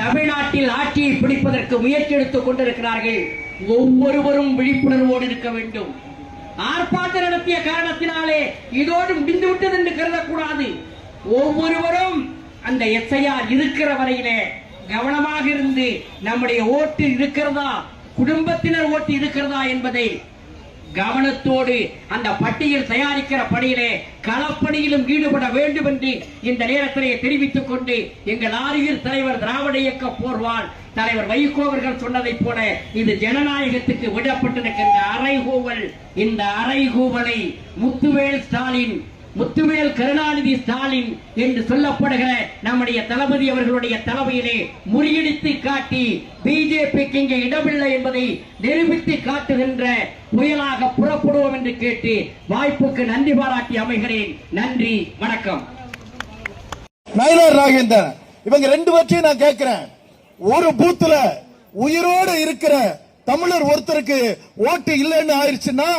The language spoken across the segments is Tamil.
தமிழ்நாட்டில் ஆட்சியை பிடிப்பதற்கு முயற்சி எடுத்துக் கொண்டிருக்கிறார்கள். ஒவ்வொருவரும் விழிப்புணர்வோடு இருக்க வேண்டும். ஆர்ப்பாட்டம் நடத்திய காரணத்தினாலே இதோடு முடிந்துவிட்டது என்று கருதக்கூடாது. ஒவ்வொருவரும் அந்த எஸ்ஐஆர் இருக்கிற வரையிலே கவனமாக இருந்து நம்முடைய ஓட்டு இருக்கிறதா, குடும்பத்தினர் ஓட்டு இருக்கிறதா என்பதை கவனத்தோடு அந்த பட்டியல் தயாரிக்கிற பணியிலே களப்பணியிலும் ஈடுபட வேண்டும் என்று இந்த நேரத்திலே தெரிவித்துக் கொண்டு, எங்கள் ஆரியர் தலைவர் திராவிட இயக்க போர்வாள் தலைவர் வைகோ அவர்கள் சொன்னதை போல இது ஜனநாயகத்துக்கு விடப்பட்டிருக்கின்ற அறைகூவல். இந்த அறைகூவலை முத்துவேல் கருணாநிதி ஸ்டாலின் என்று சொல்லப்படுகிற நம்முடைய தளபதி அவர்களுடைய தலைமையிலே முறியடித்து காட்டி பிஜேபிக்கு இங்கே இடமில்லை என்பதை நிரூபித்து காட்டுகின்ற புயலாக புறப்படுவோம் என்று கேட்டு வாய்ப்புக்கு நன்றி பாராட்டி அமைகிறேன். நன்றி, வணக்கம். நயினார் நாகேந்திரன் இவங்க ரெண்டு பேரையும் நான் கேட்கிறேன். ஒரு பூத்துல உயிரோடு இருக்கிற தமிழர் ஒருத்தருக்கு ஓட்டு இல்லைன்னு ஆயிடுச்சுன்னா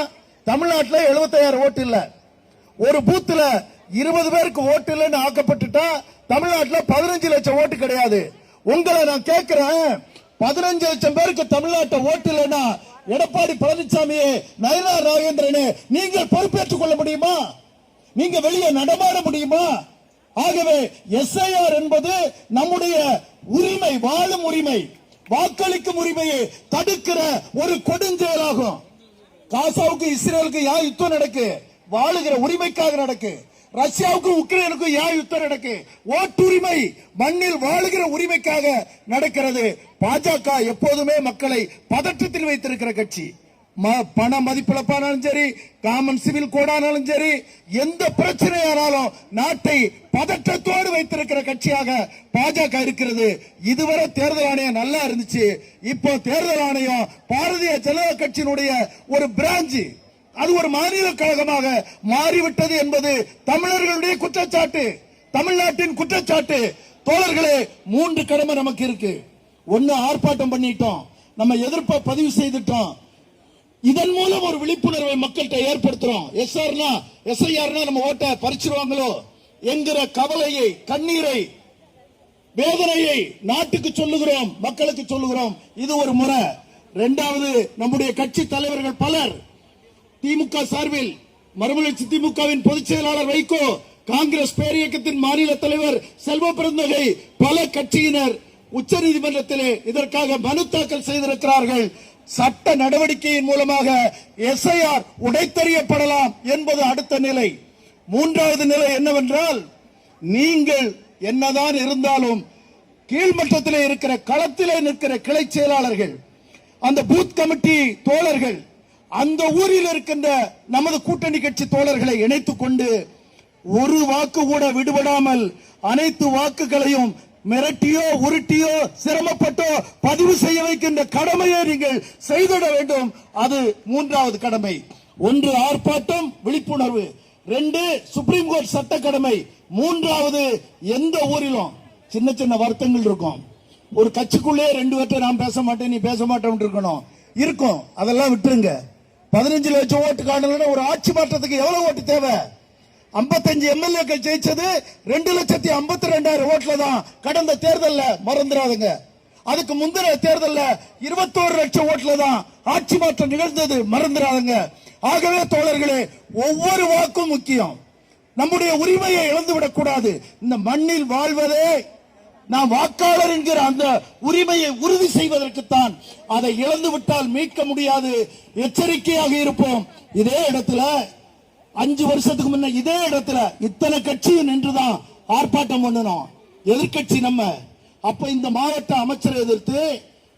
தமிழ்நாட்டில் 75,000 ஓட்டு இல்ல. ஒரு பூத்துல 20 பேருக்கு ஓட்டு இல்லைன்னு ஆக்கப்பட்டுட்டா தமிழ்நாட்டில் 15 லட்சம் ஓட்டு கிடையாது. உங்களை நான் கேட்கிறேன், 15 லட்சம் பேருக்கு தமிழ்நாட்டை ஓட்டு இல்லைன்னா எடப்பாடி பழனிசாமியே, நயினார் நாகேந்திரனே, நீங்கள் பொறுப்பேற்றுக் கொள்ள முடியுமா? நீங்க வெளியே நடமாட முடியுமா? ஆகவே எஸ்ஐஆர் என்பது நம்முடைய உரிமை, வாழும் உரிமை, வாக்களிக்கும் உரிமையை தடுக்கிற ஒரு கொடுஞ்செயலாகும். காசாவுக்கு இஸ்ரேலுக்கு யா யுத்தம் நடக்கு? வாழுகிற உரிமைக்காக நடக்கு. ரஷ்யாவுக்கும் உக்ரைனுக்கும் யா யுத்தம் நடக்கு? ஓட்டுரிமை, மண்ணில் வாழுகிற உரிமைக்காக நடக்கிறது. பாஜக எப்போதுமே மக்களை பதற்றத்தில் வைத்திருக்கிற கட்சி. பண மதிப்பிழப்பானாலும் சரி, காமன் சிவில் கோடானாலும் சரி, எந்த பிரச்சனையானாலும் நாட்டை பதற்றத்தோடு வைத்திருக்கிற கட்சியாக பாஜக இருக்கிறது. இதுவரை தேர்தல் ஆணையம் நல்லா இருந்துச்சு. இப்போ தேர்தல் ஆணையம் பாரதிய ஜனதா கட்சியினுடைய ஒரு பிரான்ச், அது ஒரு மாநில கழகமாக மாறிவிட்டது என்பது தமிழர்களுடைய குற்றச்சாட்டு, தமிழ்நாட்டின் குற்றச்சாட்டு. தோழர்களே, 3 கடமை நமக்கு இருக்கு. ஒன்னு, ஆர்ப்பாட்டம் பண்ணிட்டோம், நம்ம எதிர்ப்பை பதிவு செய்துட்டோம். இதன் மூலம் ஒரு விழிப்புணர்வை மக்கள்கிட்ட ஏற்படுத்துறோம். எஸ்ஐஆர்னா நம்ம ஓட்ட பறிச்சிருவாங்களோ என்கிற கவலையை, கண்ணீரை, வேதனையை நாட்டுக்கு சொல்லுகிறோம், மக்களுக்கு சொல்லுகிறோம். இது ஒரு முறை. இரண்டாவது, நம்முடைய கட்சி தலைவர்கள் பலர் திமுக சார்பில், மறுமலர்ச்சி திமுகவின் பொதுச் செயலாளர் வைகோ, காங்கிரஸ் பேரியக்கத்தின் மாநில தலைவர் செல்வ பெருந்தகை, பல கட்சியினர் உச்சநீதிமன்றத்திலே இதற்காக மனு தாக்கல் செய்திருக்கிறார்கள். சட்ட நடவடிக்கையின் மூலமாக எஸ்ஐஆர் உடைத்தறியப்படலாம் என்பது அடுத்த நிலை. மூன்றாவது நிலை என்னவென்றால், நீங்கள் என்னதான் இருந்தாலும் கீழ்மட்டத்திலே இருக்கிற, களத்திலே நிற்கிற கிளை செயலாளர்கள், அந்த பூத் கமிட்டி தோழர்கள், அந்த ஊரில் இருக்கின்ற நமது கூட்டணி கட்சி தோழர்களை இணைத்துக் கொண்டு ஒரு வாக்கு கூட விடுபடாமல் அனைத்து வாக்குகளையும் மிரட்டியோ உருட்டியோ சிரமப்பட்டோ பதிவு செய்ய வைக்கின்ற கடமையை நீங்கள் செய்திட வேண்டும். அது மூன்றாவது கடமை. 1, ஆர்ப்பாட்டம், விழிப்புணர்வு. 2, சுப்ரீம் கோர்ட் சட்ட கடமை. மூன்றாவது, எந்த ஊரிலும் சின்ன சின்ன வருத்தங்கள் இருக்கும். ஒரு கட்சிக்குள்ளே 2 பேர்ட்ட நான் பேச மாட்டேன், நீ பேச மாட்டேன் இருக்கும். அதெல்லாம் விட்டுருங்க. 15 லட்சம் ஓட்டு காணல. ஒரு ஆட்சி மாற்றத்துக்கு எவ்வளவு ஓட்டு தேவை? 55 எம்எல்ஏக்கள் ஜெயிச்சது 2,52,000 ஓட்டுல தான். கடந்த தேர்தலில் மறந்துடாதுங்க. அதுக்கு முந்தைய தேர்தலில் 21 லட்சம் ஓட்டுல தான் ஆட்சி மாற்றம் நிகழ்ந்தது, மறந்துடாதுங்க. ஆகவே தோழர்களே, ஒவ்வொரு வாக்கும் முக்கியம். நம்முடைய உரிமையை இழந்துவிடக் கூடாது. இந்த மண்ணில் வாழ்வதே நாம் வாக்காளர் என்கிற அந்த உரிமையை உறுதி செய்வதற்குத்தான். அதை இழந்து விட்டால் மீட்க முடியாது. எச்சரிக்கையாக இருப்போம். இதே இடத்துல 5 வருஷத்துக்கு முன்ன இதே இடத்துல இத்தனை கட்சியும் நின்றுதான் ஆர்ப்பாட்டம் பண்ணணும். எதிர்கட்சி நம்ம. அப்ப இந்த மாவட்ட அமைச்சரை எதிர்த்து,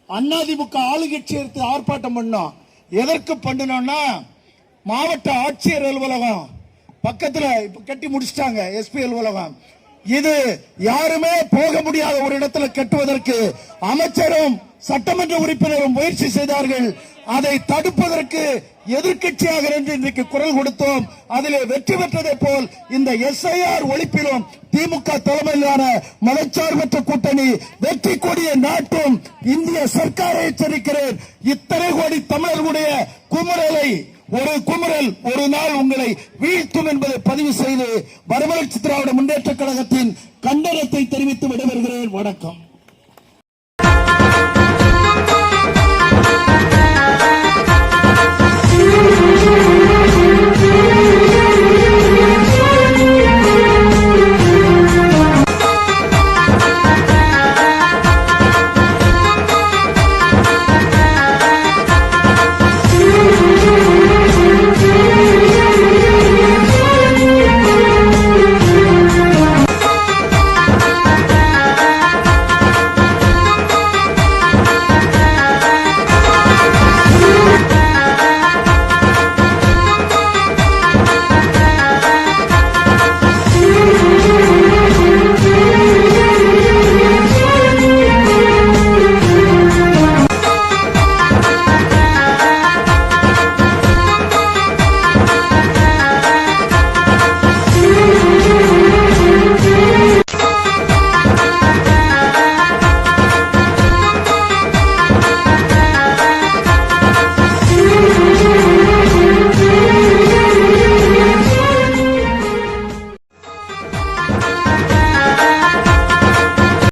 அதிமுக ஆளுங்கட்சி எடுத்து ஆர்ப்பாட்டம் பண்ணோம். எதற்கு பண்ணணும்னா, மாவட்ட ஆட்சியர் அலுவலகம் பக்கத்துல இப்ப கட்டி முடிச்சிட்டாங்க, எஸ்பி அலுவலகம். இது யாருமே போக முடியாத ஒரு இடத்துல கட்டுவதற்கு அமைச்சரும் சட்டமன்ற உறுப்பினரும் முயற்சி செய்தார்கள். அதை தடுப்பதற்கு எதிர்கட்சியாக இன்றைக்கு குரல் கொடுத்தோம். அதிலே வெற்றி பெற்றதை போல் இந்த எஸ்ஐஆர் ஒழிப்பிலும் திமுக தலைமையிலான மதச்சார்பற்ற கூட்டணி வெற்றி கொடியை நாட்டும். இந்திய சர்க்காரை எச்சரிக்கிறேன், இத்தனை கோடி தமிழர்களுடைய குமுறலை, ஒரு குமுறல் ஒரு நாள் உங்களை வீழ்த்தும் என்பதை பதிவு செய்து மறுமலர்ச்சி திராவிட முன்னேற்ற கழகத்தின் கண்டனத்தை தெரிவித்து விடைபெறுகிறேன். வணக்கம்.